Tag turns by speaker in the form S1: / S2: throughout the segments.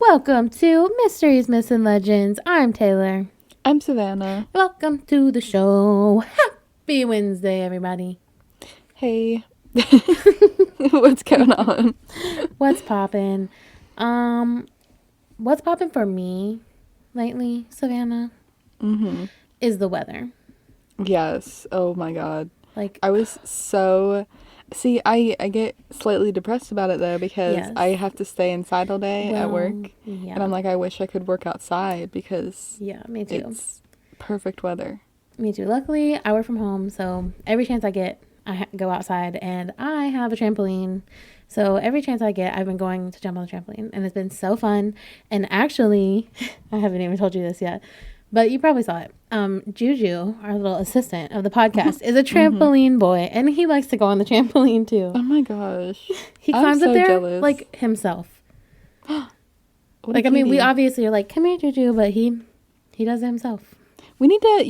S1: Welcome to Mysteries, Myths, and Legends. I'm Taylor.
S2: I'm Savannah.
S1: Welcome to the show. Happy Wednesday, everybody.
S2: Hey. What's going on?
S1: What's poppin'? What's poppin' for me lately, Savannah, is the weather.
S2: Yes. Oh my God.
S1: Like,
S2: I was so... See, I get slightly depressed about it though because
S1: Yes.
S2: I have to stay inside all day at work.
S1: yeah.
S2: And I'm like, I wish I could work outside because
S1: Yeah, me too.
S2: it's perfect weather.
S1: Me too. Luckily, I work from home, so every chance I get, I go outside, and I have a trampoline. So every chance I get, I've been going to jump on the trampoline, and it's been so fun. And actually, I haven't even told you this yet, but you probably saw it. Juju, our little assistant of the podcast, is a trampoline boy, and he likes to go on the trampoline too.
S2: Oh my gosh.
S1: He
S2: I'm
S1: climbs
S2: so
S1: up there
S2: jealous.
S1: like himself.
S2: What
S1: Like,
S2: a
S1: I mean, we
S2: cutie.
S1: obviously are like, come here, Juju, but he does it himself.
S2: You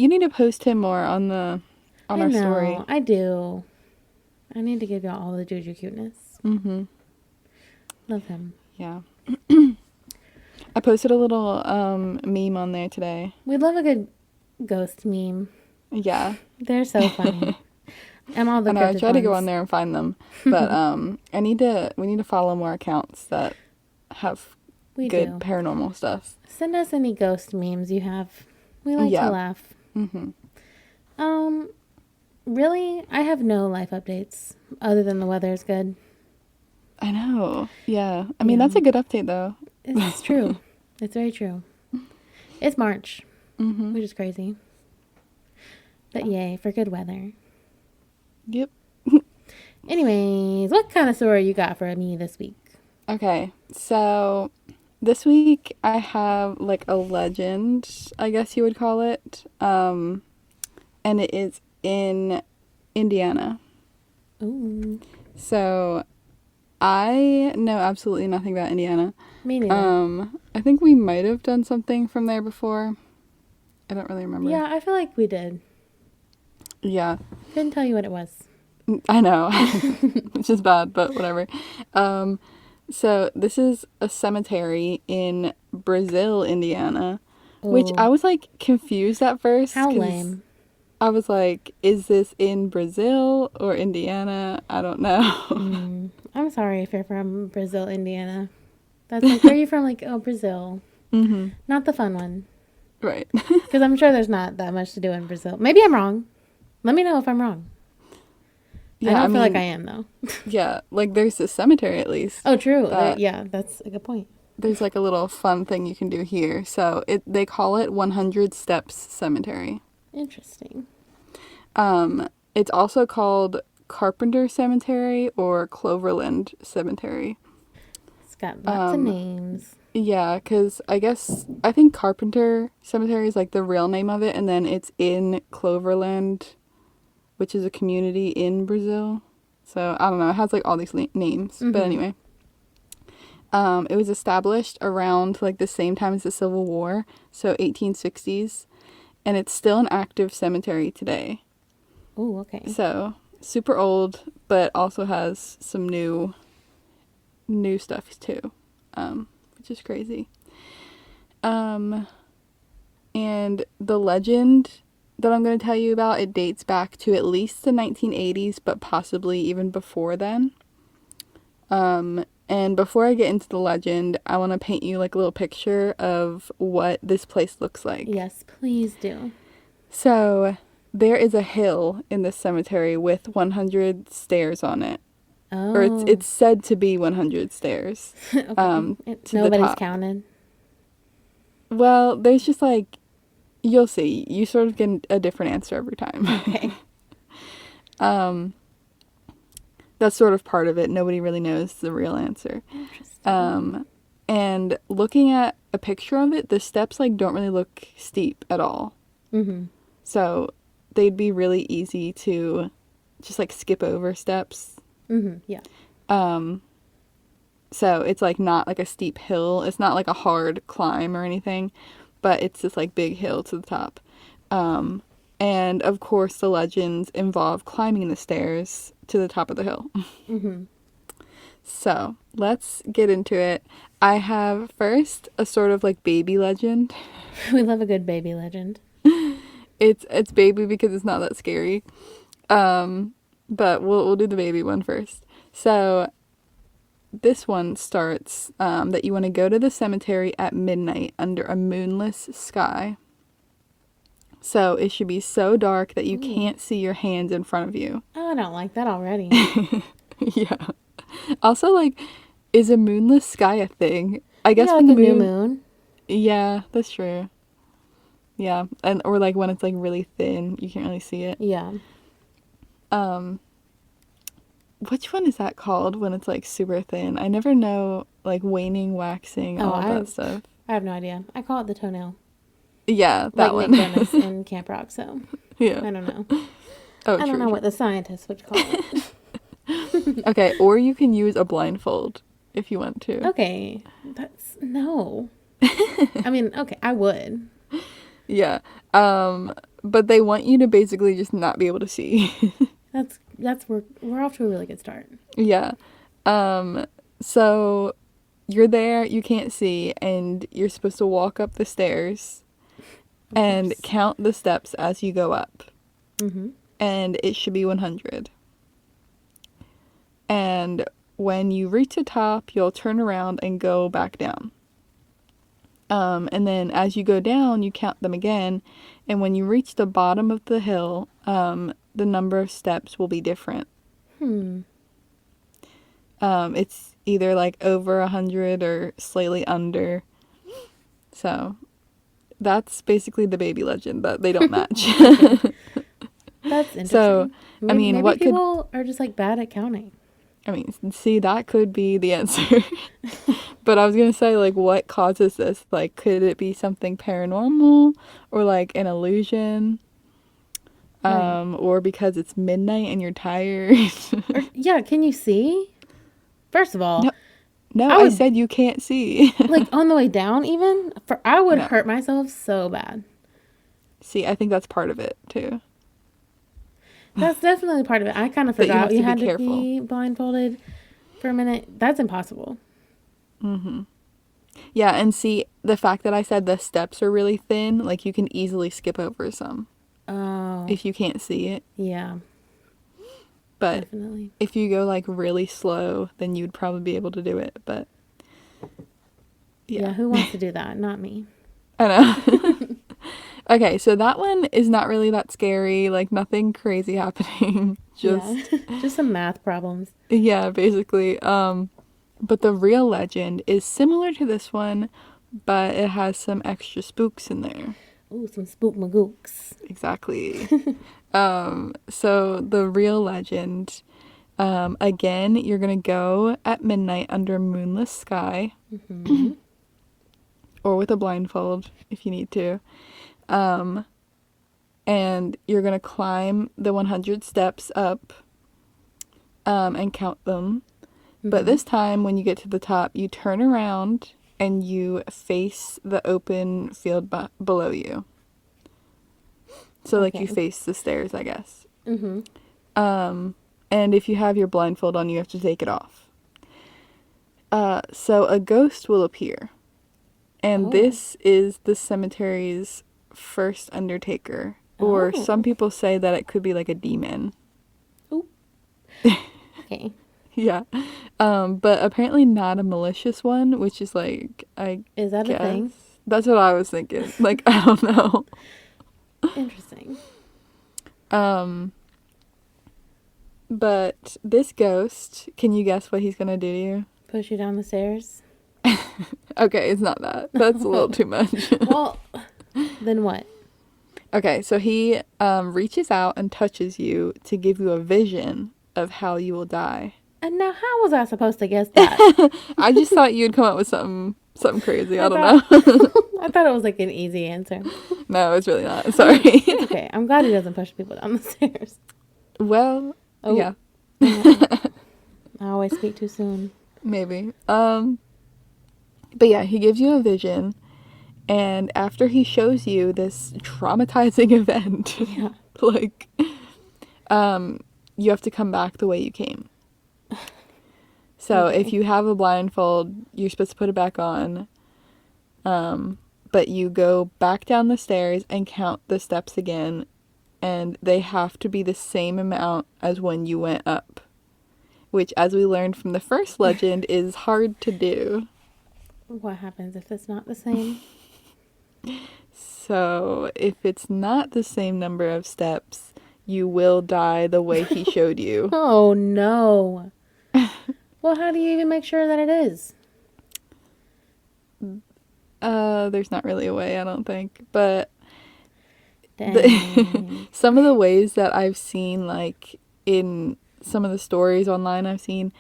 S2: need to post him more on our story.
S1: I do. I need to give y'all all the Juju cuteness.
S2: Mm-hmm.
S1: Love him.
S2: Yeah. I posted a little meme on there today.
S1: We love a good ghost meme.
S2: Yeah.
S1: They're so funny. And all the
S2: I know, I
S1: cryptid
S2: try to go
S1: ones.
S2: on there and find them. But we need to follow more accounts that have
S1: We
S2: good
S1: do.
S2: paranormal stuff.
S1: Send us any ghost memes you have. We like
S2: Yeah.
S1: to laugh.
S2: Mm-hmm.
S1: Really, I have no life updates other than the weather is good.
S2: I know. Yeah. I mean,
S1: Yeah.
S2: that's a good update though.
S1: It's true. It's very true. It's March,
S2: Mm-hmm.
S1: which is crazy. But yay for good weather.
S2: Yep.
S1: Anyways, what kind of story you got for me this week?
S2: Okay. So this week I have like a legend, I guess you would call it. And it is in Indiana.
S1: Ooh,
S2: So I know absolutely nothing about Indiana.
S1: me neither.
S2: I think we might have done something from there before. I don't really remember.
S1: Yeah, I feel like we did.
S2: Yeah.
S1: Couldn't tell you what it was.
S2: I know. Which is bad, but whatever. So this is a cemetery in Brazil, Indiana, which
S1: Ooh.
S2: I was like confused at first.
S1: How
S2: 'cause
S1: lame.
S2: I was like, is this in Brazil or Indiana? I don't know.
S1: I'm sorry if you're from Brazil, Indiana. That's like, where are you from? Like, oh, Brazil.
S2: Mm-hmm.
S1: Not the fun one.
S2: Right.
S1: Because I'm sure there's not that much to do in Brazil. Maybe I'm wrong. Let me know if I'm wrong. I don't feel like I am, though.
S2: Yeah, like there's a cemetery at least.
S1: Oh, true.
S2: That-
S1: Yeah, that's a good point.
S2: There's like a little fun thing you can do here. So they call it 100 Steps Cemetery.
S1: Interesting.
S2: It's also called Carpenter Cemetery or Cloverland Cemetery.
S1: It's got lots of names.
S2: Yeah, because I think Carpenter Cemetery is like the real name of it, and then it's in Cloverland, which is a community in Brazil. So I don't know, it has like all these names. But anyway, it was established around like the same time as the Civil War, so 1860s, and it's still an active cemetery today.
S1: Ooh, okay.
S2: So super old, but also has some new stuff too, which is crazy. And the legend that I'm going to tell you about, it dates back to at least the 1980s, but possibly even before then. And before I get into the legend, I want to paint you like a little picture of what this place looks like.
S1: Yes, please do.
S2: So there is a hill in this cemetery with 100 stairs on it.
S1: Oh.
S2: Or it's said to be 100 stairs.
S1: Okay.
S2: to the
S1: Nobody's
S2: top.
S1: counted.
S2: Well, there's just like, you'll see. You sort of get a different answer every time.
S1: Okay.
S2: That's sort of part of it. Nobody really knows the real answer.
S1: Interesting.
S2: And looking at a picture of it, the steps like don't really look steep at all.
S1: Mm-hmm.
S2: So they'd be really easy to just like skip over steps.
S1: Mm-hmm. Yeah.
S2: So it's like not like a steep hill. It's not like a hard climb or anything, but it's this like big hill to the top. And of course the legends involve climbing the stairs to the top of the hill.
S1: Mm-hmm.
S2: So let's get into it. I have first a sort of like baby legend.
S1: We love a good baby legend.
S2: It's baby because it's not that scary. But we'll do the baby one first. So this one starts that you want to go to the cemetery at midnight under a moonless sky. So it should be so dark that you can't see your hands in front of you.
S1: Oh, I don't like that already.
S2: Yeah. Also, like, is a moonless sky a thing? I guess
S1: Yeah,
S2: when
S1: like
S2: the
S1: a new
S2: moon.
S1: moon.
S2: Yeah, that's true. Yeah, and or like when it's like really thin, you can't really see it.
S1: Yeah.
S2: Which one is that called when it's like super thin? I never know, like waning, waxing, all of that stuff.
S1: I have no idea. I call it the toenail.
S2: Yeah, that
S1: like
S2: one.
S1: Nick Jonas in Camp Rock, so
S2: Yeah.
S1: I don't know.
S2: Oh,
S1: I don't
S2: true,
S1: know
S2: true.
S1: what the scientists would call it.
S2: Okay, or you can use a blindfold if you want to.
S1: Okay. That's no. I mean, okay, I would.
S2: Yeah. But they want you to basically just not be able to see.
S1: That's we're off to a really good start.
S2: Yeah. So you're there, you can't see, and you're supposed to walk up the stairs and count the steps as you go up.
S1: Mm-hmm.
S2: And it should be 100. And when you reach the top, you'll turn around and go back down. And then as you go down, you count them again. And when you reach the bottom of the hill, the number of steps will be different. It's either like over 100 or slightly under. So that's basically the baby legend, but they don't match.
S1: That's interesting.
S2: So,
S1: Maybe
S2: what could...
S1: people are just like bad at counting.
S2: I mean, see, that could be the answer. But I was going to say, like, what causes this? Like, could it be something paranormal or, like, an illusion?
S1: Right.
S2: Or because it's midnight and you're tired?
S1: Yeah, can you see? First of all,
S2: No, I said you can't see.
S1: like, on the way down even? I would
S2: No.
S1: hurt myself so bad.
S2: See, I think that's part of it, too.
S1: That's definitely part of it. I kind of
S2: That you
S1: forgot
S2: have to
S1: you
S2: be
S1: had to
S2: careful.
S1: be blindfolded for a minute. That's impossible.
S2: Yeah, and see, the fact that I said the steps are really thin, like, you can easily skip over some.
S1: Oh.
S2: If you can't see it.
S1: Yeah.
S2: But
S1: Definitely.
S2: if you go, like, really slow, then you'd probably be able to do it, but...
S1: Yeah, who wants to do that? Not me.
S2: I know. Okay, so that one is not really that scary, like, nothing crazy happening. Just...
S1: Yeah. Just some math problems.
S2: Yeah, basically. But the real legend is similar to this one, but it has some extra spooks in there.
S1: Ooh, some spook magooks.
S2: Exactly. So the real legend, again, you're gonna go at midnight under a moonless sky, or with a blindfold if you need to, and you're gonna climb the 100 steps up, and count them. But this time, when you get to the top, you turn around and you face the open field below you. So, like, you face the stairs, I guess. And if you have your blindfold on, you have to take it off. So a ghost will appear. And this is the cemetery's first undertaker. Or some people say that it could be like a demon.
S1: Ooh. Okay.
S2: Yeah. But apparently not a malicious one, which is like,
S1: Is that a thing?
S2: That's what I was thinking. Like, I don't know.
S1: Interesting.
S2: But this ghost, can you guess what he's gonna do to you?
S1: Push you down the stairs?
S2: Okay, it's not that. That's a little too much.
S1: Well, then what?
S2: Okay, so he reaches out and touches you to give you a vision of how you will die.
S1: And now how was I supposed to guess that?
S2: I just thought you'd come up with something crazy. I don't know.
S1: I thought it was like an easy answer.
S2: No, it's really not. Sorry.
S1: It's okay. I'm glad he doesn't push people down the stairs.
S2: Well, yeah.
S1: I always speak too soon.
S2: Maybe. But yeah, he gives you a vision, and after he shows you this traumatizing event, like, you have to come back the way you came. So
S1: Okay.
S2: if you have a blindfold, you're supposed to put it back on. But you go back down the stairs and count the steps again, and they have to be the same amount as when you went up, which, as we learned from the first legend, is hard to do.
S1: What happens if it's not the same?
S2: So if it's not the same number of steps, you will die the way he showed you.
S1: Oh, no. Well, how do you even make sure that it is?
S2: There's not really a way, I don't think. But
S1: Dang.
S2: some of the ways that I've seen, like, in some of the stories online I've seen,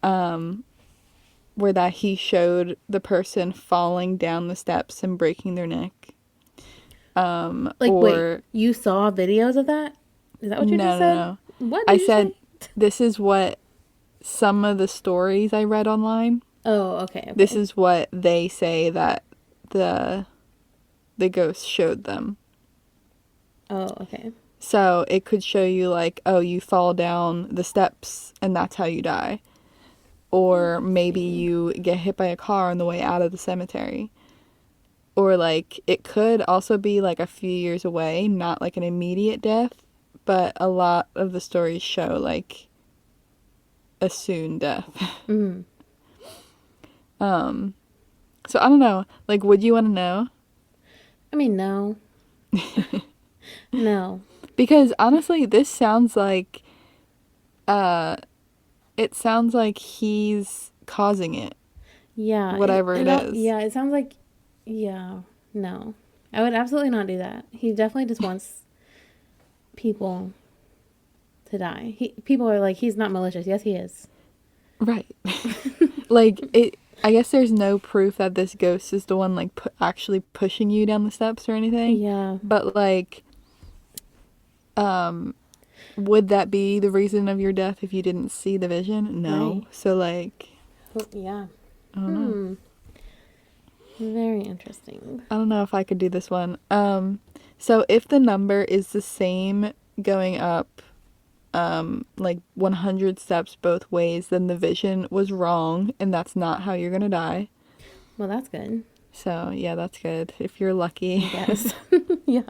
S2: where that he showed the person falling down the steps and breaking their neck.
S1: Like, wait, you saw videos of that? Is that what you just said?
S2: No.
S1: What
S2: I
S1: did you
S2: said
S1: say?
S2: this is what some of the stories I read online.
S1: Oh, okay.
S2: This is what they say that the ghost showed them.
S1: Oh, okay.
S2: So it could show you, like, oh, you fall down the steps and that's how you die. Or maybe you get hit by a car on the way out of the cemetery. Or, like, it could also be, like, a few years away, not, like, an immediate death. But a lot of the stories show, like, a soon death.
S1: Mm-hmm.
S2: So I don't know. Like, would you want to know?
S1: I mean, no. No.
S2: Because honestly, this sounds like, it sounds like he's causing it.
S1: Yeah.
S2: Whatever it is.
S1: Yeah, it sounds like, no. I would absolutely not do that. He definitely just wants people to die. People are like, he's not malicious. Yes, he is.
S2: Right. Like, I guess there's no proof that this ghost is the one, like, actually pushing you down the steps or anything.
S1: Yeah.
S2: But, like, would that be the reason of your death if you didn't see the vision? No.
S1: Right.
S2: So, like,
S1: Yeah.
S2: I don't know.
S1: Very interesting.
S2: I don't know if I could do this one. So if the number is the same going up, like 100 steps both ways, then the vision was wrong, and that's not how you're gonna die.
S1: Well, that's good.
S2: So yeah, that's good if you're lucky.
S1: Yes. Yeah.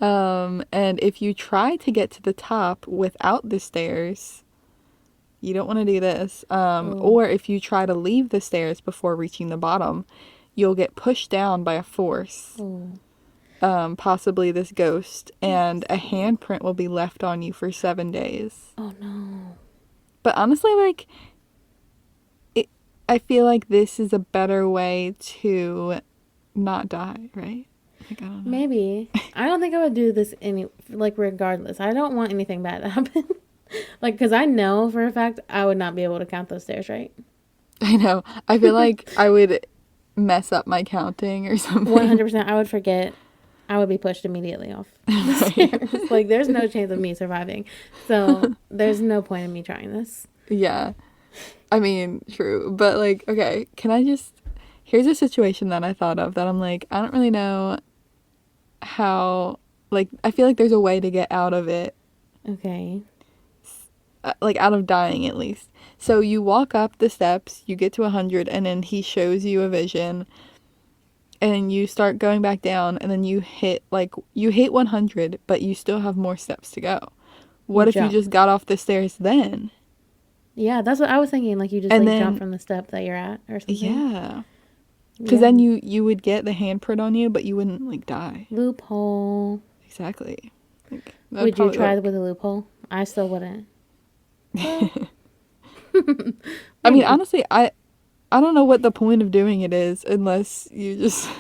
S2: And if you try to get to the top without the stairs, you don't want to do this. Or if you try to leave the stairs before reaching the bottom, you'll get pushed down by a force. Possibly this ghost, and a handprint will be left on you for 7 days.
S1: Oh, no.
S2: But honestly, like, I feel like this is a better way to not die, right? Like, I don't know.
S1: Maybe. I don't think I would do this regardless. I don't want anything bad to happen. Like, because I know for a fact I would not be able to count those stairs, right?
S2: I know. I feel like I would mess up my counting or something.
S1: 100%. I would forget. I would be pushed immediately off the stairs. Like, there's no chance of me surviving. So, there's no point in me trying this.
S2: Yeah. I mean, true. But, like, okay, here's a situation that I thought of that I'm like, I don't really know how, like, I feel like there's a way to get out of it.
S1: Okay.
S2: Like, out of dying, at least. So you walk up the steps, you get to 100, and then he shows you a vision, and you start going back down, and then you hit 100, but you still have more steps to go. What if you just got off the stairs then?
S1: Yeah, that's what I was thinking. Like, you just,
S2: and
S1: like, jump from the step that you're at or something.
S2: Yeah. Because then you would get the handprint on you, but you wouldn't, like, die.
S1: Loophole.
S2: Exactly. Like,
S1: would you try with a loophole? I still wouldn't. Well,
S2: I mean, honestly, I don't know what the point of doing it is unless you just...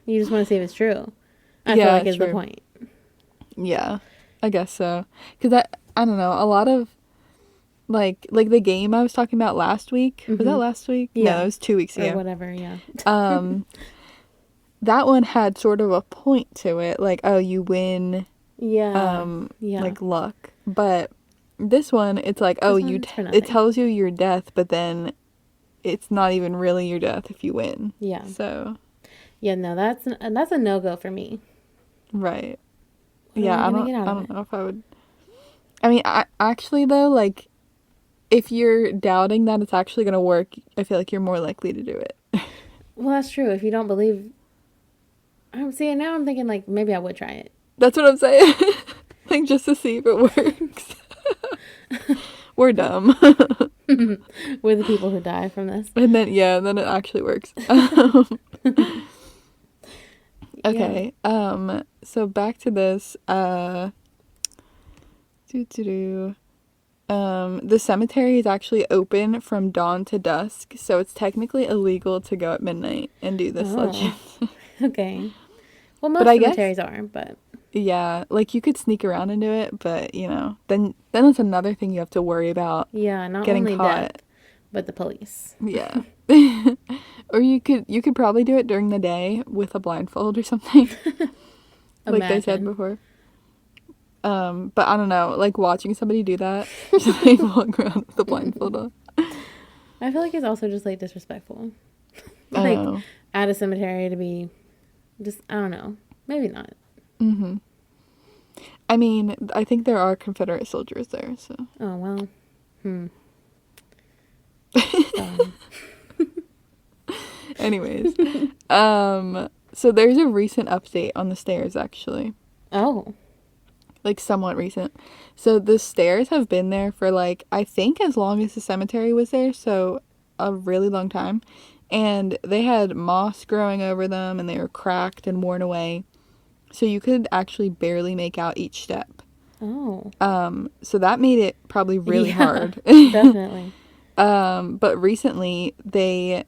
S1: You just want to see if it's true. I feel like it's the point.
S2: Yeah, I guess so. Because I don't know, a lot of, like the game I was talking about last week. Was that last week?
S1: Yeah.
S2: No, it was 2 weeks ago.
S1: Or whatever, yeah.
S2: That one had sort of a point to it. Like, oh, you win.
S1: Yeah.
S2: Like, luck. But this one, it's like, oh, it tells you your death, but then it's not even really your death if you win.
S1: Yeah.
S2: So.
S1: Yeah, no, that's a no-go for me.
S2: Right.
S1: What
S2: yeah, I don't know if I would. I mean, I actually, though, like, if you're doubting that it's actually going to work, I feel like you're more likely to do it.
S1: Well, that's true. If you don't believe, I'm seeing now. I'm thinking like maybe I would try it.
S2: That's what I'm saying. Like, just to see if it works. We're dumb.
S1: We're the people who die from this.
S2: And then it actually works. Okay.
S1: Yeah.
S2: So back to this. The cemetery is actually open from dawn to dusk, so it's technically illegal to go at midnight and do this legend.
S1: Okay. Well, most cemeteries are, but
S2: yeah, like you could sneak around and do it, but then it's another thing you have to worry about.
S1: Yeah, not
S2: getting
S1: only
S2: caught.
S1: that, but the police.
S2: Yeah. Or you could probably do it during the day with a blindfold or something. Like they said before. But I don't know, like watching somebody do that, just like walk around with a blindfold on.
S1: I feel like it's also just like disrespectful.
S2: Like
S1: at a cemetery to be just, I don't know, maybe not.
S2: Mm-hmm. I mean, I think there are Confederate soldiers there, so.
S1: Oh, well.
S2: Anyways, so there's a recent update on the stairs, actually.
S1: Oh.
S2: Like, somewhat recent. So the stairs have been there for, like, I think as long as the cemetery was there, so a really long time. And they had moss growing over them, and they were cracked and worn away. So you could actually barely make out each step.
S1: Oh.
S2: So that made it probably really hard.
S1: Definitely.
S2: But recently, they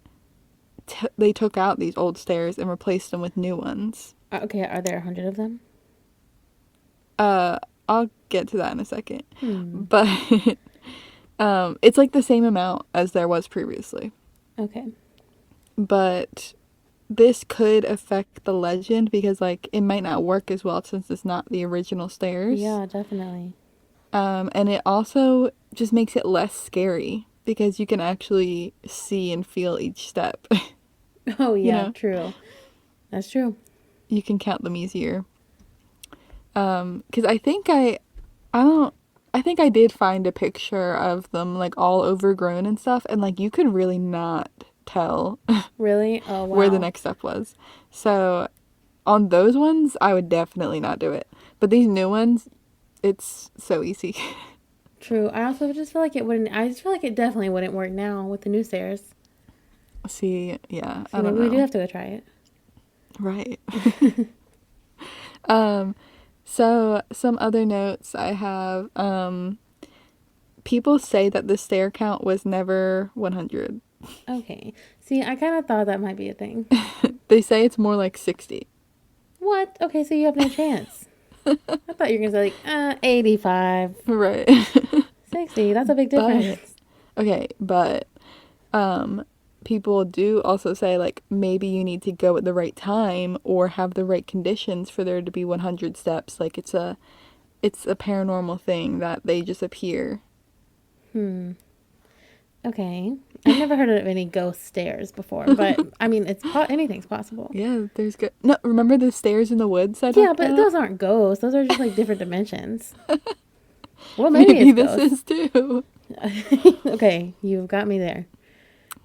S2: took out these old stairs and replaced them with new ones.
S1: Okay, are there 100 of them?
S2: I'll get to that in a second. But it's like the same amount as there was previously.
S1: Okay.
S2: But this could affect the legend because, like, it might not work as well since it's not the original stairs.
S1: Yeah, definitely.
S2: And it also just makes it less scary because you can actually see and feel each step.
S1: Oh, yeah, true. That's true.
S2: You can count them easier. Because I think I did find a picture of them, like, all overgrown and stuff, and, like, you could really not tell
S1: really? Oh, wow.
S2: where the next step was. So on those ones, I would definitely not do it. But these new ones, it's so easy.
S1: True. I also just feel like it wouldn't. I just feel like it definitely wouldn't work now with the new stairs.
S2: See, yeah,
S1: I don't know. We do have to go try it.
S2: Right. So some other notes I have. People say that the stair count was never 100.
S1: Okay. See, I kind of thought that might be a thing.
S2: They say it's more like 60.
S1: What? Okay, so you have no chance. I thought you were going to say, like, 85.
S2: Right.
S1: 60. That's a big difference.
S2: But people do also say, like, maybe you need to go at the right time or have the right conditions for there to be 100 steps. Like, it's a paranormal thing that they just appear.
S1: Okay. I've never heard of any ghost stairs before, but I mean, anything's possible.
S2: Yeah, there's good. No, remember the stairs in the woods?
S1: But those aren't ghosts. Those are just like different dimensions. Well, maybe it's
S2: this is too.
S1: Okay, you've got me there.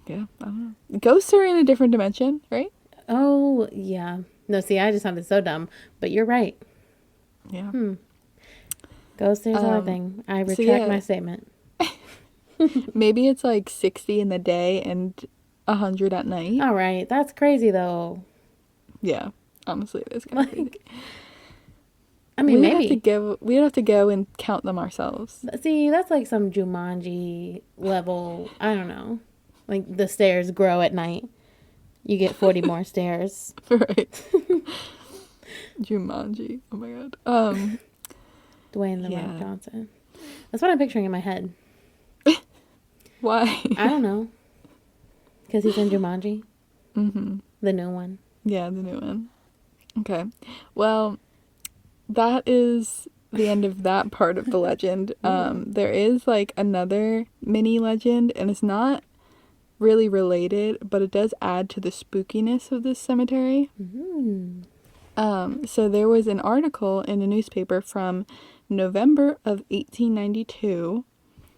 S2: Yeah, I don't know. Ghosts are in a different dimension, right?
S1: Oh, yeah. No, see, I just sounded so dumb, but you're right.
S2: Yeah.
S1: Ghost stairs are a thing. I retract my statement.
S2: Maybe it's like 60 in the day and 100 at night.
S1: All right. That's crazy, though.
S2: Yeah. Honestly, it is kind of crazy.
S1: I mean, maybe.
S2: We'd have to go and count them ourselves.
S1: See, that's like some Jumanji level. I don't know. Like the stairs grow at night. You get 40 more stairs.
S2: Right. Jumanji. Oh my god.
S1: Dwayne The Rock Johnson. That's what I'm picturing in my head.
S2: Why?
S1: I don't know. Because he's in Jumanji.
S2: Mm-hmm.
S1: The new one.
S2: Yeah, the new one. Okay. Well, that is the end of that part of the legend. There is like another mini legend, and it's not really related, but it does add to the spookiness of this cemetery. So there was an article in a newspaper from November of 1892.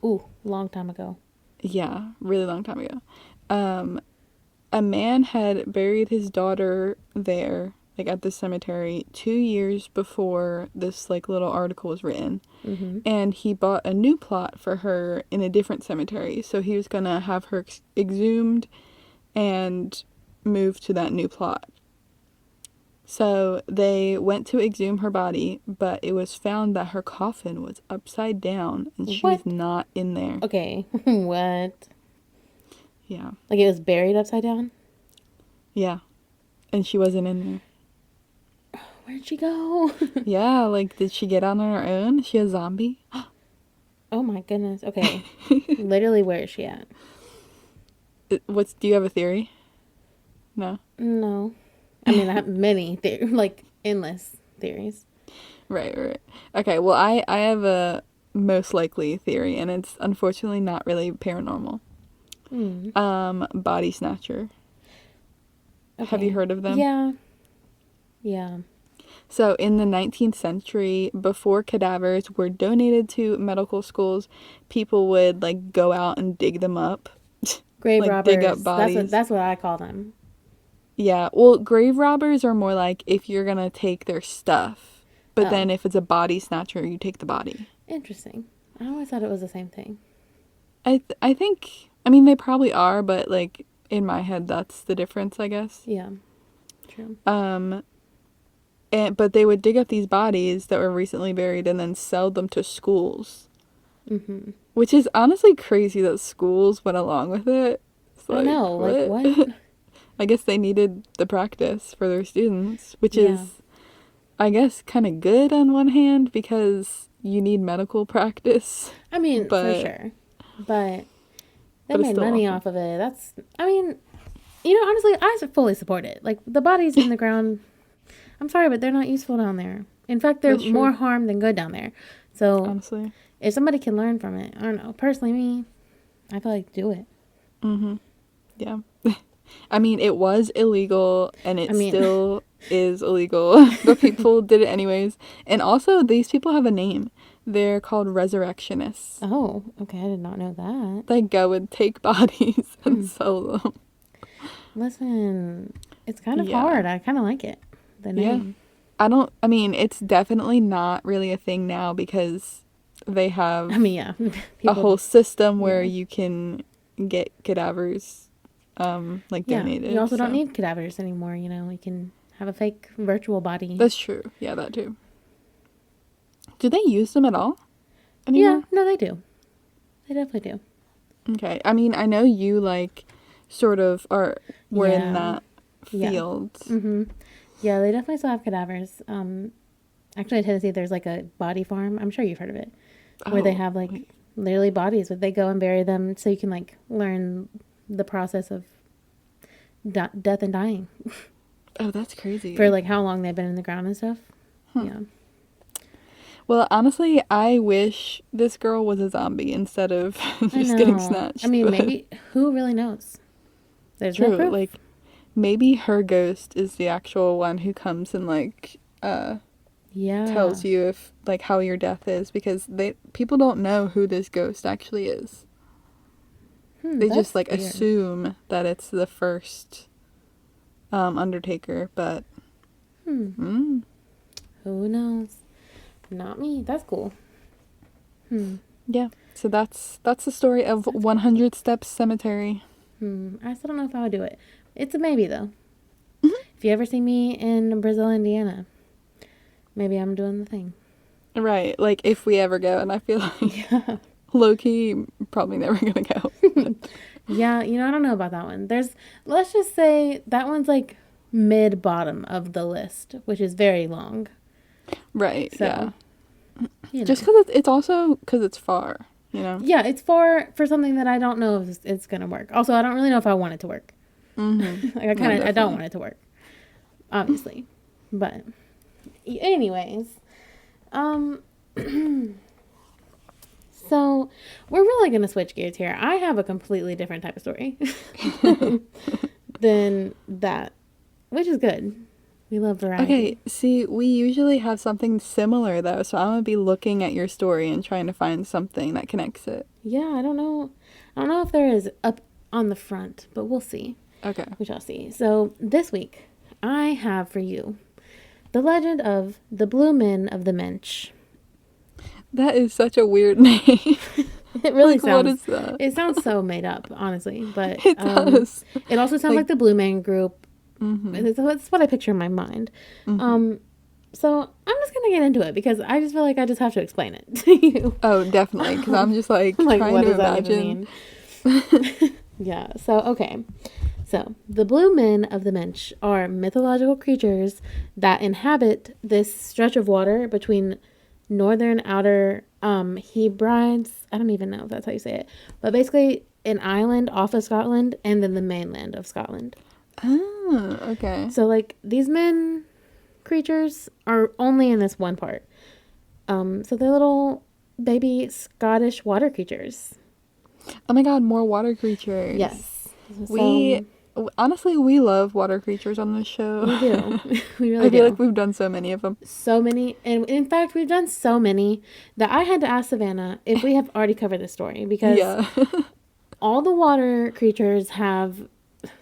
S1: Ooh. long time ago.
S2: Yeah, really long time ago. A man had buried his daughter there, like at the cemetery, 2 years before this like little article was written.
S1: Mm-hmm.
S2: And he bought a new plot for her in a different cemetery. So he was gonna have her exhumed and move to that new plot. So they went to exhume her body, but it was found that her coffin was upside down and she was
S1: What?
S2: not in there.
S1: Okay. What?
S2: Yeah.
S1: Like it was buried upside down?
S2: Yeah. And she wasn't in there.
S1: Where'd she go?
S2: Yeah, like, did she get out on her own? Is she a zombie?
S1: Oh my goodness. Okay. Literally, where is she at?
S2: Do you have a theory? No?
S1: No. I mean, I have many like endless theories.
S2: Right. Okay, well, I have a most likely theory, and it's unfortunately not really paranormal. Body snatcher.
S1: Okay.
S2: Have you heard of them?
S1: Yeah.
S2: So in the 19th century, before cadavers were donated to medical schools, people would like go out and dig them up.
S1: Grave
S2: like
S1: robbers.
S2: dig up bodies.
S1: That's what I call them.
S2: Yeah, well, grave robbers are more like if you're gonna take their stuff, but then if it's a body snatcher, you take the body.
S1: Interesting. I always thought it was the same thing.
S2: I think, I mean, they probably are, but like in my head, that's the difference, I guess.
S1: Yeah. True.
S2: But they would dig up these bodies that were recently buried and then sell them to schools.
S1: Mm-hmm.
S2: Which is honestly crazy that schools went along with it. It's
S1: I know.
S2: what?
S1: Like, what?
S2: I guess they needed the practice for their students, which is, I guess, kind of good on one hand because you need medical practice.
S1: I mean, for sure. But they made money off of it. I mean, honestly, I fully support it. Like, the bodies in the ground, I'm sorry, but they're not useful down there. In fact, they're more harm than good down there. So,
S2: honestly,
S1: if somebody can learn from it, I don't know. Personally, me, I feel like do it.
S2: Mm-hmm. Yeah. I mean, it was illegal, and it still is illegal, but people did it anyways. And also, these people have a name. They're called Resurrectionists.
S1: Oh, okay. I did not know that.
S2: They go and take bodies and sell them.
S1: Listen, it's kind of hard. I kind of like it. The name.
S2: Yeah. It's definitely not really a thing now because they have a whole system where you can get cadavers donated.
S1: You also don't need cadavers anymore, We can have a fake virtual body.
S2: That's true. Yeah, that too. Do they use them at all anymore?
S1: Yeah, no, they do. They definitely do.
S2: Okay. I mean, I know you sort of were in that field.
S1: Yeah. Mm-hmm. Yeah, they definitely still have cadavers. Actually in Tennessee there's like a body farm. I'm sure you've heard of it. Where they have literally bodies where they go and bury them so you can learn the process of death and dying.
S2: Oh, that's crazy.
S1: For how long they've been in the ground and stuff. Yeah.
S2: Well, honestly, I wish this girl was a zombie instead of just getting snatched.
S1: I mean, maybe who really knows? There's no proof.
S2: Maybe her ghost is the actual one who comes and tells you if how your death is, because people don't know who this ghost actually is. They just weird. Assume that it's the first undertaker, but
S1: who knows? Not me. That's cool.
S2: Yeah. So that's the story of 100 Steps Cemetery.
S1: I still don't know if I would do it. It's a maybe though. If you ever see me in Brazil, Indiana, maybe I'm doing the thing.
S2: Right. If we ever go, and I feel like low-key probably never gonna go.
S1: Yeah, I don't know about that one. Let's just say that one's mid-bottom of the list, which is very long.
S2: Right.
S1: So,
S2: yeah. Just because it's also because it's far,
S1: Yeah, it's for something that I don't know if it's gonna work. Also, I don't really know if I want it to work.
S2: Mm-hmm.
S1: I don't want it to work, obviously. But, anyways, so we're really gonna switch gears here. I have a completely different type of story than that, which is good. We love variety.
S2: Okay, see, we usually have something similar though, so I'm gonna be looking at your story and trying to find something that connects it.
S1: Yeah, I don't know. I don't know if there is up on the front, but we'll see.
S2: Okay.
S1: We shall see. So this week, I have for you the legend of the Blue Men of the Mensch.
S2: That is such a weird name.
S1: It really
S2: Like,
S1: sounds.
S2: what is that?
S1: It sounds so made up, honestly. But
S2: It does.
S1: it also sounds like the Blue Man Group.
S2: Mm-hmm.
S1: That's what I picture in my mind.
S2: Mm-hmm.
S1: So I'm just gonna get into it because I just feel like I just have to explain it to you.
S2: Oh, definitely, because I'm just like
S1: Like,
S2: trying
S1: what
S2: to
S1: does that
S2: imagine.
S1: even mean? Yeah. So okay. So the Blue Men of the Mensch are mythological creatures that inhabit this stretch of water between northern outer Hebrides. I don't even know if that's how you say it, but basically an island off of Scotland and then the mainland of Scotland.
S2: Oh, okay.
S1: So like these men creatures are only in this one part. So they're little baby Scottish water creatures.
S2: Oh my God, more water creatures.
S1: Yes.
S2: We honestly we love water creatures on this show.
S1: We do. We really
S2: I feel
S1: do.
S2: like we've done so many of them.
S1: So many. And in fact, we've done so many that I had to ask Savannah if we have already covered this story because
S2: Yeah.
S1: all the water creatures have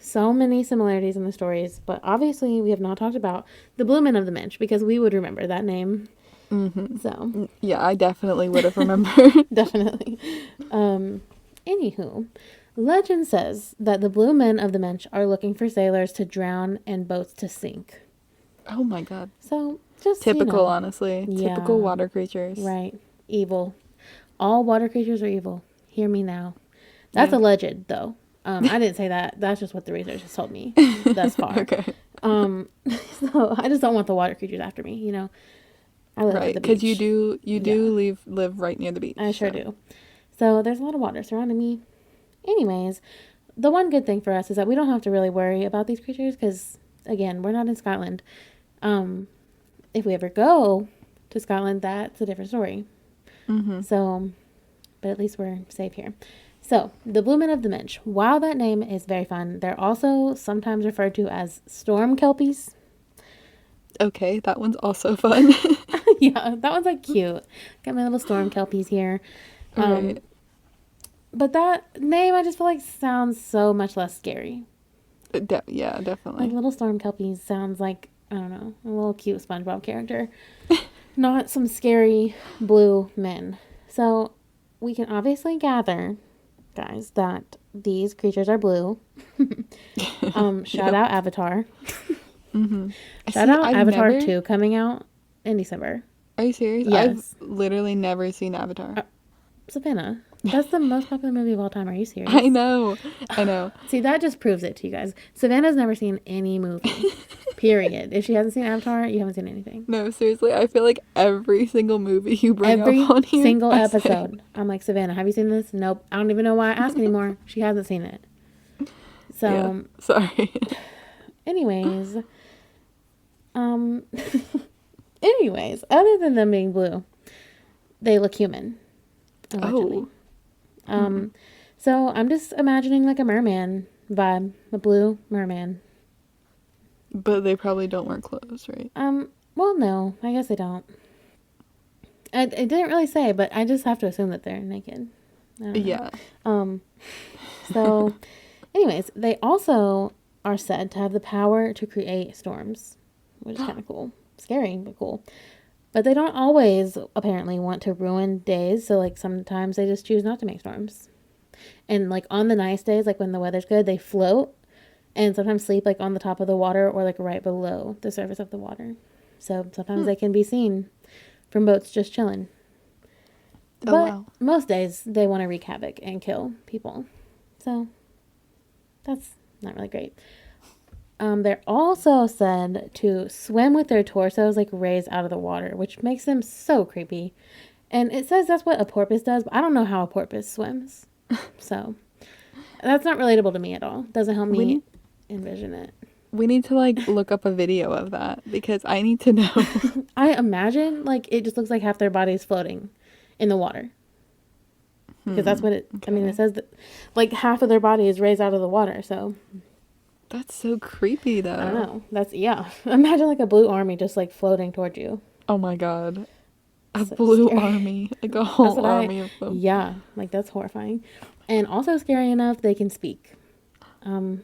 S1: so many similarities in the stories, but obviously we have not talked about the Blue Men of the Mensch because we would remember that name.
S2: Mm-hmm.
S1: So
S2: Yeah, I definitely would have remembered.
S1: definitely. Anywho, legend says that the Blue Men of the Mensch are looking for sailors to drown and boats to sink.
S2: Oh my God.
S1: So just
S2: Typical, honestly.
S1: Yeah.
S2: Typical water creatures.
S1: Right. Evil. All water creatures are evil. Hear me now. That's
S2: Yeah.
S1: a legend, though. I didn't say that. That's just what the research has told me thus far.
S2: Okay.
S1: So I just don't want the water creatures after me. You know, I live
S2: Right,
S1: at the
S2: because
S1: beach.
S2: you do live right near the beach.
S1: I sure
S2: so.
S1: do. So there's a lot of water surrounding me. Anyways, the one good thing for us is that we don't have to really worry about these creatures because, again, we're not in Scotland. If we ever go to Scotland, that's a different story.
S2: Mm-hmm.
S1: So, but at least we're safe here. So, the Blue Men of the Mensch. While that name is very fun, they're also sometimes referred to as storm kelpies.
S2: Okay, that one's also fun.
S1: Yeah, that one's like cute. Got my little storm kelpies here.
S2: Right.
S1: But that name, I just feel like sounds so much less scary.
S2: Yeah, definitely.
S1: Like little storm kelpies sounds like, I don't know, a little cute SpongeBob character. Not some scary blue men. So we can obviously gather, guys, that these creatures are blue. Shout out Avatar.
S2: Mm-hmm.
S1: Shout out Avatar 2 coming out in December.
S2: Are you serious?
S1: Yes.
S2: I've literally never seen Avatar.
S1: Savannah, that's the most popular movie of all time. Are you serious?
S2: I know.
S1: See, that just proves it to you guys. Savannah's never seen any movie. Period. If she hasn't seen Avatar, you haven't seen anything.
S2: No, seriously, I feel like every single movie you bring
S1: Every
S2: up on here.
S1: single
S2: I say.
S1: episode. I'm like, Savannah, have you seen this? Nope. I don't even know why I ask anymore. She hasn't seen it. So,
S2: Yeah, sorry.
S1: anyways, anyways, other than them being blue, they look human. Allegedly.
S2: Oh.
S1: So I'm just imagining like a merman vibe, a blue merman.
S2: But they probably don't wear clothes, right?
S1: Well, no, I guess they don't. It didn't really say, but I just have to assume that they're naked. I don't know.
S2: Yeah.
S1: So, anyways, they also are said to have the power to create storms, which is kind of cool. Scary, but cool. But they don't always, apparently, want to ruin days. So, like, sometimes they just choose not to make storms. And, like, on the nice days, like, when the weather's good, they float. And sometimes sleep, like, on the top of the water or, like, right below the surface of the water. So, sometimes they can be seen from boats just chilling.
S2: Oh,
S1: But
S2: wow.
S1: most days, they want to wreak havoc and kill people. So, that's not really great. They're also said to swim with their torsos, like, raised out of the water, which makes them so creepy. And it says that's what a porpoise does, but I don't know how a porpoise swims. So, that's not relatable to me at all. Doesn't help me envision it.
S2: We need to, like, look up a video of that because I need to know.
S1: I imagine, like, it just looks like half their body is floating in the water. Because that's what it, I mean, it says that, like, half of their body is raised out of the water, so.
S2: That's so creepy,
S1: I don't
S2: though.
S1: know. That's, yeah. Imagine like a blue army just like floating towards you.
S2: Oh my god. A
S1: So
S2: blue
S1: scary.
S2: army. Like a
S1: That's
S2: whole
S1: what I,
S2: army of them.
S1: yeah, like that's horrifying. And also scary enough, they can speak. Um,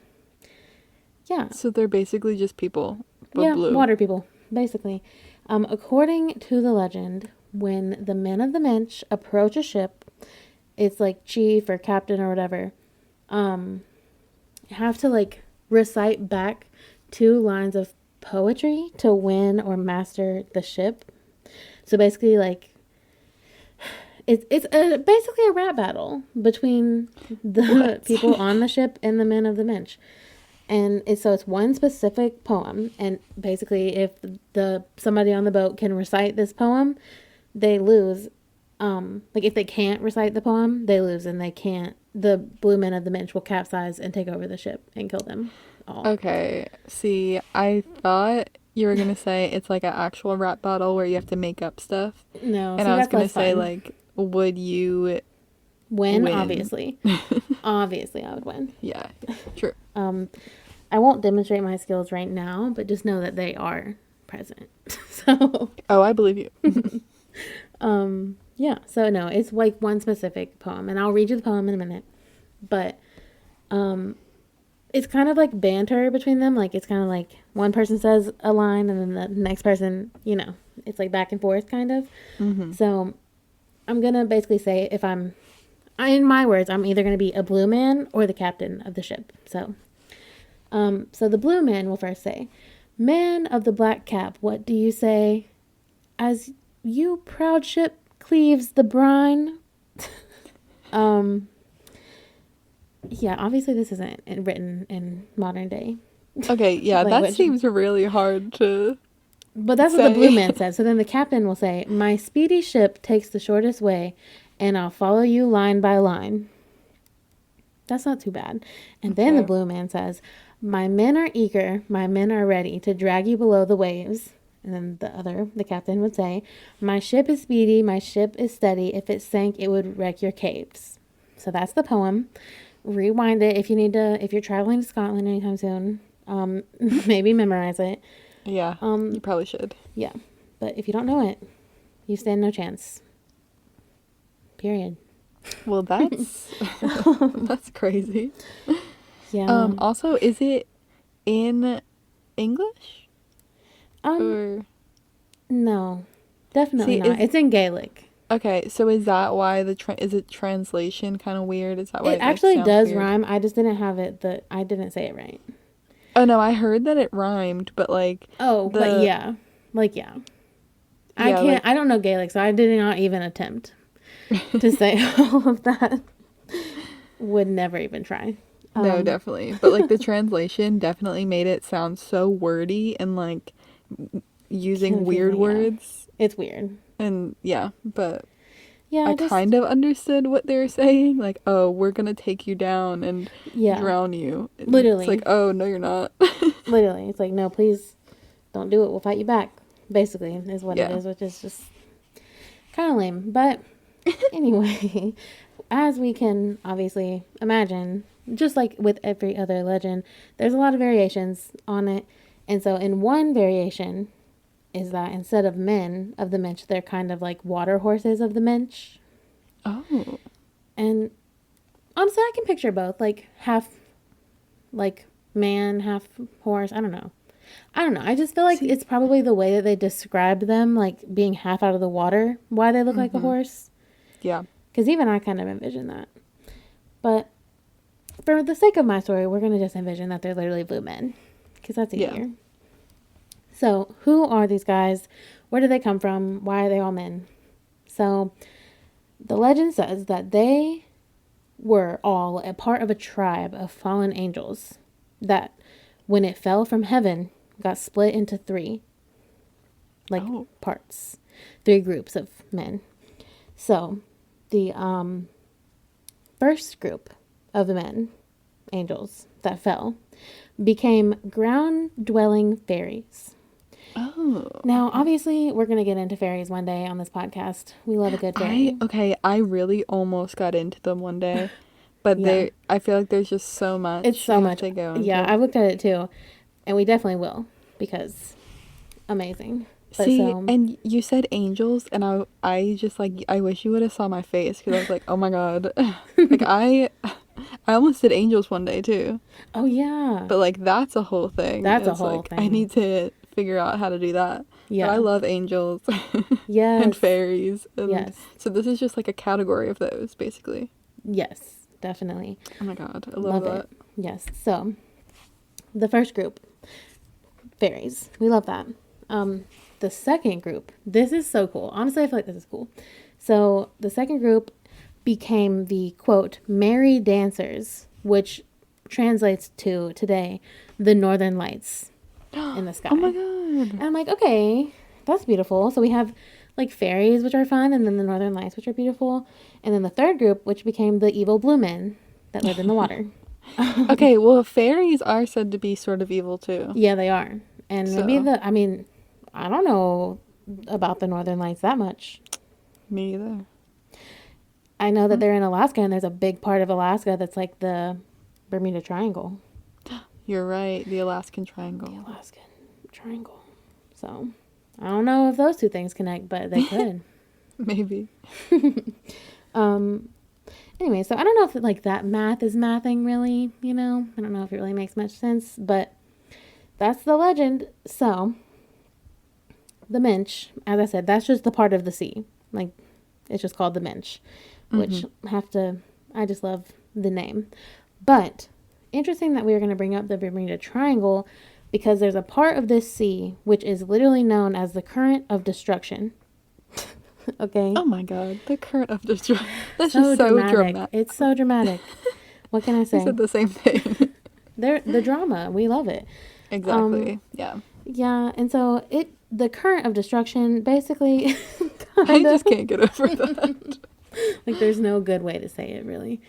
S1: yeah.
S2: So they're basically just people, but
S1: Yeah,
S2: blue.
S1: water people, basically. According to the legend, when the men of the Minch approach a ship, it's like chief or captain or whatever, um, have to like recite back 2 lines of poetry to win or master the ship. So basically, like basically a rap battle between the
S2: What?
S1: people on the ship and the men of the Minch. And it's one specific poem, and basically if the somebody on the boat can recite this poem, they lose. Like if they can't recite the poem, they lose, and they can't. The blue men of the Minch will capsize and take over the ship and kill them all.
S2: Okay, see, I thought you were gonna say it's like an actual rap battle where you have to make up stuff.
S1: No,
S2: And
S1: see
S2: I was
S1: that's
S2: gonna
S1: less
S2: say,
S1: fun.
S2: like, would you
S1: Win,
S2: win?
S1: obviously, obviously I would win.
S2: Yeah, true.
S1: I won't demonstrate my skills right now, but just know that they are present. So
S2: Oh, I believe you.
S1: yeah, so no, it's like one specific poem, and I'll read you the poem in a minute. But it's kind of like banter between them. Like it's kind of like one person says a line, and then the next person, it's like back and forth kind of. So I'm gonna basically say if in my words, I'm either gonna be a blue man or the captain of the ship. So the blue man will first say, "Man of the black cap, what do you say? As you proud ship cleaves the brine." um, yeah, obviously this isn't written in modern day
S2: Okay, yeah, that
S1: language,
S2: seems really hard to
S1: but that's what the blue
S2: say.
S1: man said. So then the captain will say, "My speedy ship takes the shortest way, and I'll follow you line by line." That's not too bad. And then the
S2: Okay.
S1: blue man says, "My men are eager, my men are ready to drag you below the waves." And then the captain would say, "My ship is speedy, my ship is steady. If it sank, it would wreck your caves." So that's the poem. Rewind it if you need to, if you're traveling to Scotland anytime soon. Maybe memorize it.
S2: Yeah, you probably should.
S1: Yeah. But if you don't know it, you stand no chance. Period.
S2: Well, that's that's crazy.
S1: Yeah.
S2: Also, is it in English
S1: Um,
S2: or
S1: no. Definitely
S2: see
S1: not.
S2: is
S1: It's in Gaelic.
S2: okay? So is that why is it translation kind of weird? Is that why
S1: It
S2: it like
S1: actually
S2: sounds
S1: does
S2: weird?
S1: rhyme. I just didn't have I didn't say it right.
S2: Oh no, I heard that it rhymed, but like
S1: Oh, but
S2: the
S1: yeah. Yeah.
S2: yeah like
S1: I don't know Gaelic, so I did not even attempt to say all of that. Would never even try.
S2: no, definitely, but like the translation definitely made it sound so wordy and like using weird
S1: Confusing, yeah.
S2: words
S1: It's weird.
S2: and yeah, but
S1: Yeah,
S2: I kind of understood what they were saying. Like, oh, we're gonna take you down and
S1: yeah.
S2: drown you. And it's like,
S1: Literally.
S2: oh, no, you're not.
S1: Literally. It's like, no, please don't do it. We'll fight you back. Basically, is what it
S2: Yeah.
S1: is, which is just kind of lame. But anyway, as we can obviously imagine, just like with every other legend, there's a lot of variations on it. And so, in one variation, is that instead of men of the Minch, they're kind of like water horses of the Minch.
S2: Oh.
S1: And honestly, I can picture both, like half like man, half horse. I don't know. I just feel like
S2: See,
S1: it's probably the way that they described them, like being half out of the water, why they look like a horse.
S2: yeah.
S1: Because even I kind of envision that. But for the sake of my story, we're going to just envision that they're literally blue men. Because that's
S2: Yeah.
S1: easier. So, who are these guys? Where do they come from? Why are they all men? So, the legend says that they were all a part of a tribe of fallen angels that, when it fell from heaven, got split into three, like
S2: Oh.
S1: parts, 3 groups of men. So, the first group of men, angels that fell, became ground-dwelling fairies.
S2: Oh.
S1: Now, obviously, we're going to get into fairies one day on this podcast. We love a good fairy.
S2: I really almost got into them one day, But
S1: Yeah.
S2: I feel like there's just so much
S1: It's so
S2: we have
S1: much.
S2: to go
S1: Yeah,
S2: into.
S1: I've looked at it too, and we definitely will because amazing. But
S2: See,
S1: so
S2: and you said angels, and I just like I wish you would have saw my face because I was like, oh my god, like I almost did angels one day too,
S1: oh yeah,
S2: but like that's a whole thing.
S1: that's a
S2: It's
S1: whole
S2: like I
S1: thing.
S2: need to figure out how to do that. But I
S1: Yeah.
S2: love angels and
S1: Yes.
S2: fairies, and
S1: Yes.
S2: so this is just like a category of those basically.
S1: Yes. Definitely.
S2: Oh my god, I love
S1: Love
S2: that.
S1: it. Yes. So the first group, fairies. We love that. The second group, this is so cool. Honestly, I feel like this is cool. So the second group became the quote, merry dancers, which translates to today, the northern lights in the sky.
S2: Oh my god.
S1: And I'm like, okay, that's beautiful. So we have like fairies, which are fun, and then the northern lights, which are beautiful. And then the third group, which became the evil blue men that lived in the water.
S2: Okay, well, fairies are said to be sort of evil too.
S1: Yeah, they are. And maybe
S2: So,
S1: I mean, I don't know about the northern lights that much.
S2: me either.
S1: I know that they're in Alaska, and there's a big part of Alaska that's like the Bermuda Triangle.
S2: You're right, the Alaskan
S1: The
S2: Triangle.
S1: Alaskan Triangle. So, I don't know if those two things connect, but they could.
S2: Maybe.
S1: um, anyway, so I don't know if like that math is mathing really, you know? I don't know if it really makes much sense, but that's the legend. So, the Minch, as I said, that's just the part of the sea. Like, it's just called the Minch, which I just love the name. But interesting that we are going to bring up the Bermuda Triangle because there's a part of this sea which is literally known as the current of destruction. Okay?
S2: Oh my god, the current of destruction. That's
S1: So
S2: just so
S1: dramatic.
S2: dramatic.
S1: It's so dramatic. What can I
S2: We
S1: say?
S2: said the same thing.
S1: The drama. We love it.
S2: Exactly. Yeah.
S1: Yeah, and so the current of destruction basically
S2: I
S1: kind of
S2: just can't get over that.
S1: like there's no good way to say it really.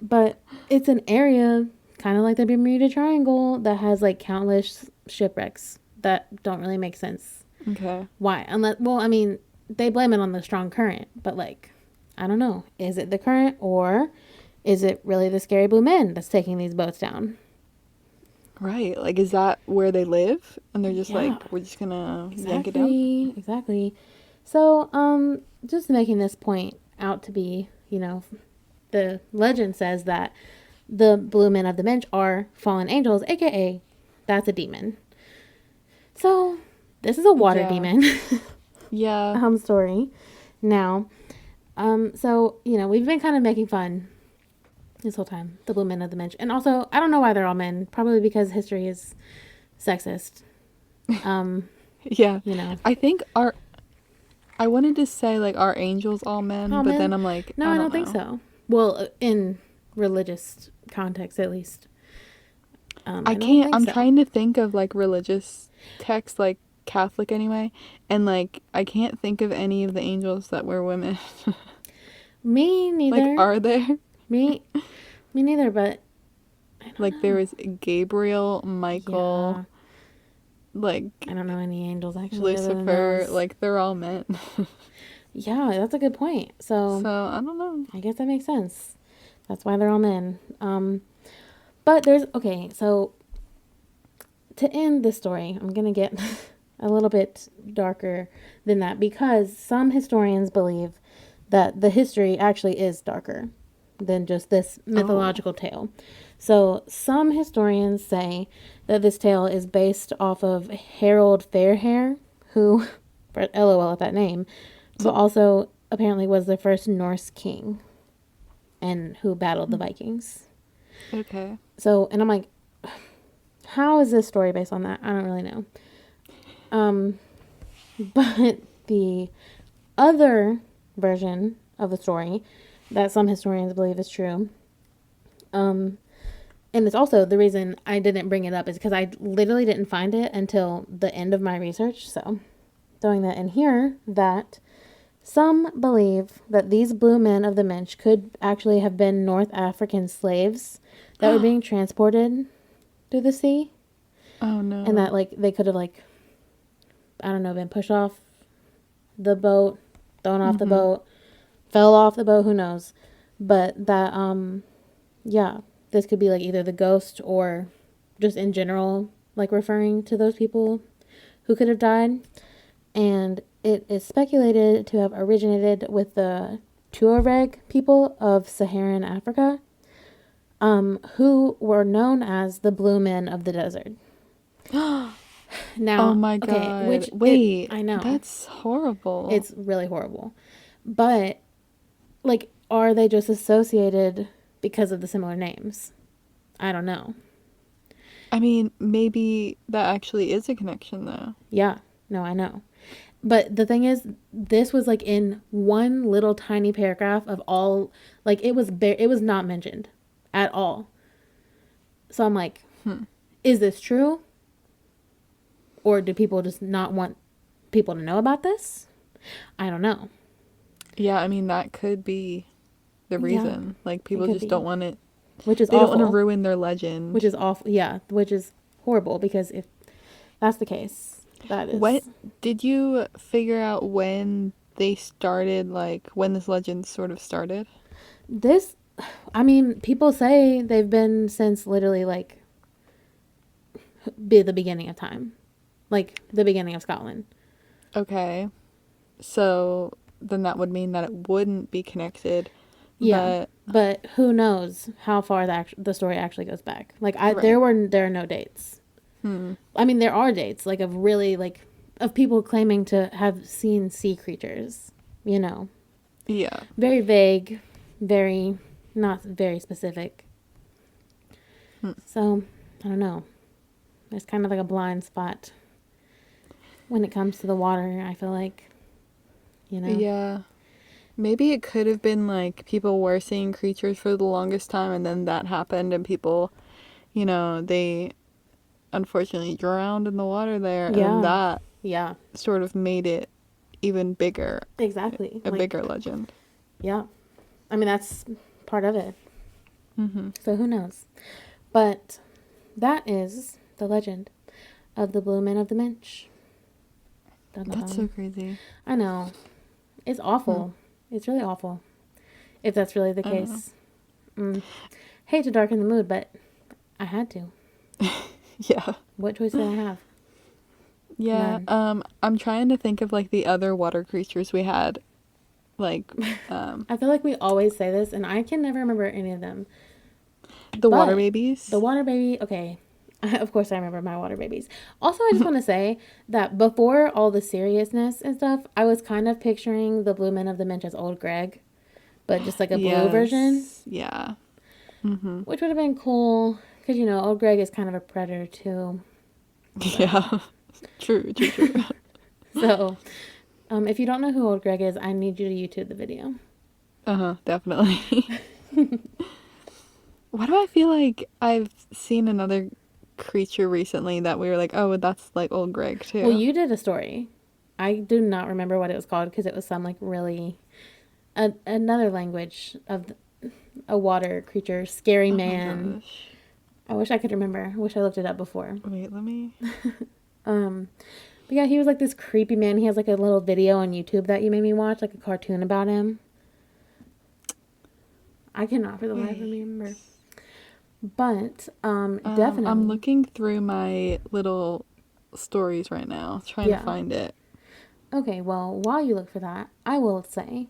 S1: But it's an area kind of like the Bermuda Triangle that has like countless shipwrecks that don't really make sense.
S2: Okay.
S1: Why? Unless well, I mean, they blame it on the strong current, but like I don't know. Is it the current or is it really the scary blue men that's taking these boats down?
S2: Right. Like, is that where they live? And they're just
S1: Yeah.
S2: like, we're just gonna yank it down?
S1: Exactly. So, just making this point out to be, you know, the legend says that the blue men of the Minch are fallen angels, aka that's a demon. So, this is a water
S2: Yeah.
S1: demon
S2: Yeah.
S1: story. Now, so, you know, we've been kind of making fun this whole time, the blue men of the Minch. And also, I don't know why they're all men, probably because history is sexist.
S2: Yeah.
S1: You know.
S2: I think I wanted to say like are angels all men,
S1: All
S2: but
S1: men?
S2: then I'm like,
S1: No, I don't think
S2: know.
S1: so. Well, in religious context, at least.
S2: I
S1: don't
S2: can't.
S1: think
S2: I'm
S1: so.
S2: trying to think of like religious texts, like Catholic anyway, and like I can't think of any of the angels that were women.
S1: Me neither.
S2: Like, are there?
S1: Me neither. But I don't
S2: Like
S1: know.
S2: there was Gabriel, Michael, like
S1: I don't know any angels actually. Other than
S2: Lucifer.
S1: those.
S2: Like they're all men.
S1: Yeah, that's a good point. So
S2: I don't know.
S1: I guess that makes sense. That's why they're all men. But there's okay. So to end this story, I'm gonna get a little bit darker than that because some historians believe that the history actually is darker than just this mythological tale. So some historians say that this tale is based off of Harold Fairhair, who, LOL at that name, but also apparently was the first Norse king and who battled the Vikings.
S2: Okay.
S1: So, and I'm like, how is this story based on that? I don't really know. But the other version of the story that some historians believe is true, and it's also the reason I didn't bring it up is because I literally didn't find it until the end of my research. So, throwing that in here, that some believe that these blue men of the Minch could actually have been North African slaves that were being transported through the sea.
S2: Oh no.
S1: And that, like, they could have, like, I don't know, been pushed off the boat, thrown off the boat, fell off the boat, who knows. But that, Yeah, this could be like either the ghost or just in general, like referring to those people who could have died. And it is speculated to have originated with the Tuareg people of Saharan Africa, who were known as the blue men of the desert.
S2: Oh
S1: Now,
S2: my
S1: okay,
S2: God. Wait,
S1: I know
S2: that's horrible.
S1: it's really horrible, but like, are they just associated because of the similar names? I don't know.
S2: I mean, maybe that actually is a connection though.
S1: Yeah, no, I know. But the thing is, this was like in one little tiny paragraph of all, like it was not mentioned at all. So I'm like, is this true? Or do people just not want people to know about this? I don't know.
S2: Yeah, I mean, that could be the
S1: Yeah,
S2: reason. Like,
S1: it
S2: people
S1: could
S2: just don't
S1: be.
S2: want it.
S1: Which is
S2: They don't want to
S1: awful.
S2: ruin their
S1: Which
S2: legend.
S1: is awful. Yeah, which is horrible because if that's the case, that
S2: What
S1: is.
S2: did you figure out when they started, like, when this legend sort of started?
S1: This, I mean, people say they've been since literally like be the beginning of time, like the beginning of Scotland.
S2: Okay. So then that would mean that it wouldn't be connected,
S1: Yeah,
S2: but
S1: but who knows how far the story actually goes back? Like
S2: right.
S1: there are no dates.
S2: Hmm.
S1: I mean, there are dates like of really like of people claiming to have seen sea creatures. You know,
S2: Yeah.
S1: very vague, very not very specific.
S2: Hmm.
S1: So I don't know. There's kind of like a blind spot when it comes to the water. I feel like, you know.
S2: Yeah. Maybe it could have been like people were seeing creatures for the longest time and then that happened and people, they unfortunately drowned in the water there and then
S1: Yeah,
S2: that
S1: yeah,
S2: sort of made it even bigger,
S1: exactly.
S2: a
S1: Like,
S2: bigger legend.
S1: yeah. I mean, that's part of it.
S2: Hmm.
S1: So who knows? But that is the legend of the Blue Men of the Minch. Dun, dun,
S2: That's so
S1: dun.
S2: crazy.
S1: I know. It's
S2: Hmm.
S1: awful. It's really awful. If that's really the
S2: I know.
S1: case. Mm. Hate to darken the mood, but I had to.
S2: Yeah.
S1: What choice did I have?
S2: Yeah.
S1: None.
S2: I'm trying to think of like the other water creatures we had. Like,
S1: I feel like we always say this, and I can never remember any of them.
S2: the water
S1: But the
S2: babies.
S1: water baby, okay. Of course, I remember my water babies. Also, I just want to say that before all the seriousness and stuff, I was kind of picturing the Blue Men of the Minch as old Greg, but just like a blue version,
S2: Yes. Yeah. Mm-hmm.
S1: which would have been cool because you know old Greg is kind of a predator too. So,
S2: Yeah. True, true, true.
S1: so if you don't know who old Greg is, I need you to YouTube the video.
S2: Uh-huh, definitely. Why do I feel like I've seen another creature recently that we were like, oh, that's like old Greg
S1: Well,
S2: too.
S1: you did a story. I do not remember what it was called because it was some like really another language of a water creature, scary
S2: Oh my
S1: man.
S2: gosh.
S1: I wish I could remember. I wish I looked it up before.
S2: Wait, let me.
S1: Um, but yeah, he was like this creepy man. He has like a little video on YouTube that you made me watch, like a cartoon about him. I cannot for the life of me
S2: Wait.
S1: remember. But
S2: I'm
S1: definitely.
S2: looking through my little stories right now, trying to
S1: Yeah.
S2: find it.
S1: Okay, well, while you look for that, I will say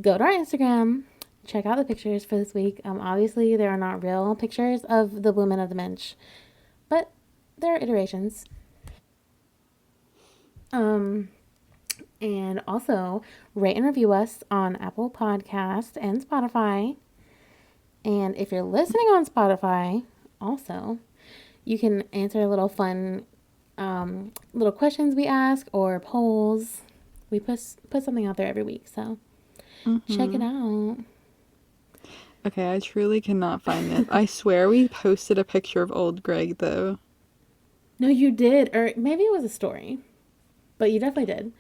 S1: go to our Instagram, check out the pictures for this week. Obviously, there are not real pictures of the women of the Minch, but there are iterations. Um, and also rate and review us on Apple Podcast and Spotify. And if you're listening on Spotify, also, you can answer little fun little questions we ask or polls. We put something out there every week, so check it
S2: Mm-hmm.
S1: out.
S2: Okay, I truly cannot find this. I swear we posted a picture of old Greg though.
S1: No, you did, or maybe it was a story, but you definitely did.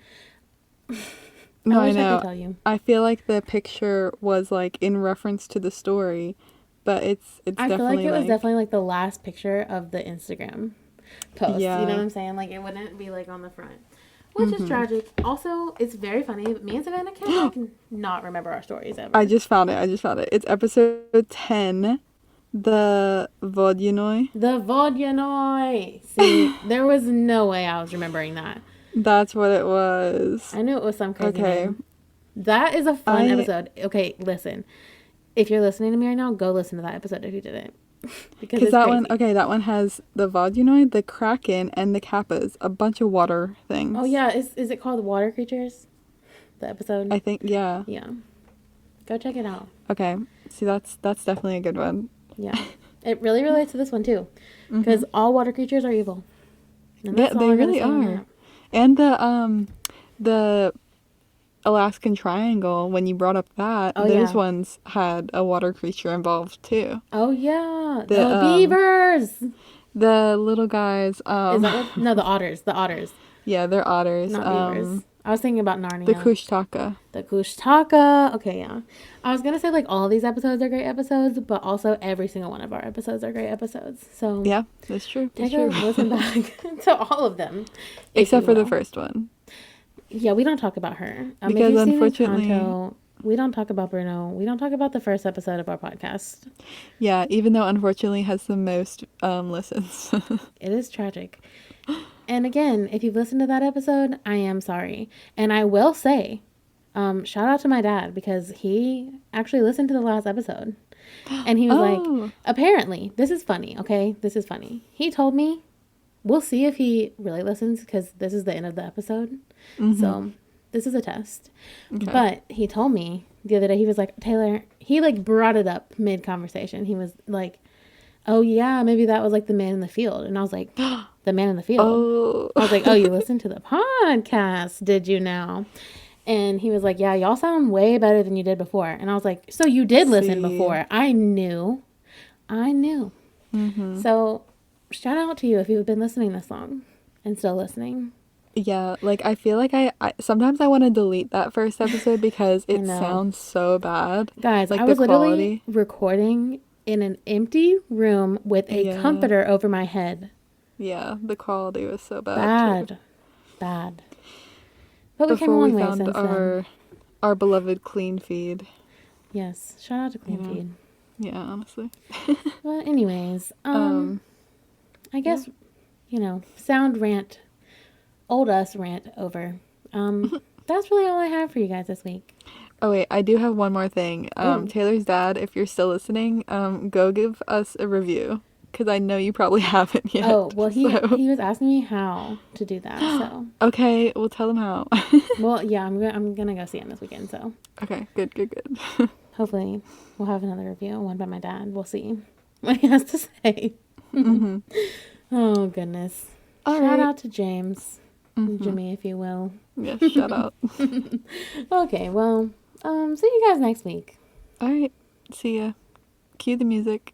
S1: I
S2: No, I
S1: wish I could
S2: know.
S1: tell you.
S2: I feel like the picture was like in reference to the story, but it's
S1: I feel like
S2: definitely
S1: it was
S2: like
S1: definitely like the last picture of the Instagram post. You know what
S2: yeah.
S1: I'm saying? Like it wouldn't be like on the front, which is
S2: Mm-hmm.
S1: tragic. Also, it's very funny. But me and Savannah can like not remember our stories
S2: I
S1: ever.
S2: just found it. I just found it. It's episode 10. The Vodyanoi.
S1: The Vodyanoi. See, there was no way I was remembering that.
S2: That's what it was.
S1: I knew it was some crazy
S2: Okay.
S1: name. That is a fun episode. Okay, listen. If you're listening to me right now, go listen to that episode if you didn't. Because
S2: that
S1: crazy.
S2: that one has the Vodyanoi, the Kraken, and the Kappas. A bunch of water things.
S1: Oh, yeah. Is it called Water Creatures? The episode?
S2: I think, yeah.
S1: Yeah. Go check it out.
S2: Okay. See, that's definitely a good one.
S1: Yeah. It really relates to this one, too. Because all water creatures are evil. And
S2: They really are. And the Alaskan Triangle, when you brought up that, those ones had a water creature involved too.
S1: Oh yeah, the beavers.
S2: The little guys.
S1: Is that what? No, the otters. The otters.
S2: Yeah, they're otters.
S1: Not beavers. I was thinking about Narnia.
S2: The Kushtaka.
S1: The Kushtaka. Okay, yeah. I was gonna say like all of these episodes are great episodes, but also every single one of our episodes are great episodes. So
S2: yeah, that's true.
S1: Take a listen back to all of them,
S2: except for the first one.
S1: Yeah, we don't talk about her
S2: because unfortunately,
S1: we don't talk about Bruno. We don't talk about the first episode of our podcast.
S2: Yeah, even though unfortunately has the most listens.
S1: It is tragic. And again, if you've listened to that episode, I am sorry. And I will say, shout out to my dad because he actually listened to the last episode. And he was like, apparently, this is funny, okay? This is funny. He told me, we'll see if he really listens because this is the end of the episode. Mm-hmm. So this is a test. Okay. But he told me the other day, he was like, Taylor, he like brought it up mid-conversation. He was like, oh yeah, maybe that was like the man in the field. And I was like, the man in the field?
S2: Oh.
S1: I was like, oh, you listened to the podcast, did you now? And he was like, yeah, y'all sound way better than you did before. And I was like, so you did listen before. I knew. Mm-hmm. So shout out to you if you've been listening this long and still listening.
S2: Yeah, like I feel like I sometimes I want to delete that first episode because it sounds so bad.
S1: Guys,
S2: like
S1: I was literally recording in an empty room with a comforter over my head.
S2: Yeah, the quality was so bad.
S1: Bad. But we came a long way since then.
S2: Our beloved Clean Feed.
S1: Yes, shout out to Clean Feed.
S2: Yeah, honestly.
S1: But anyways, I guess sound rant. Old us rant over. That's really all I have for you guys this week.
S2: Oh wait, I do have one more thing. Taylor's dad, if you're still listening, go give us a review because I know you probably haven't yet.
S1: Oh well, he was asking me how to do that. So
S2: okay, we'll tell him how.
S1: Well, yeah, I'm gonna go see him this weekend. So
S2: okay, good.
S1: Hopefully, we'll have another review, one by my dad. We'll see what he has to say. Mm-hmm. Oh goodness! Shout out to James. Mm-hmm. Jimmy, if you will.
S2: Yes, shout out.
S1: Okay, well, see you guys next week.
S2: All right, see ya. Cue the music.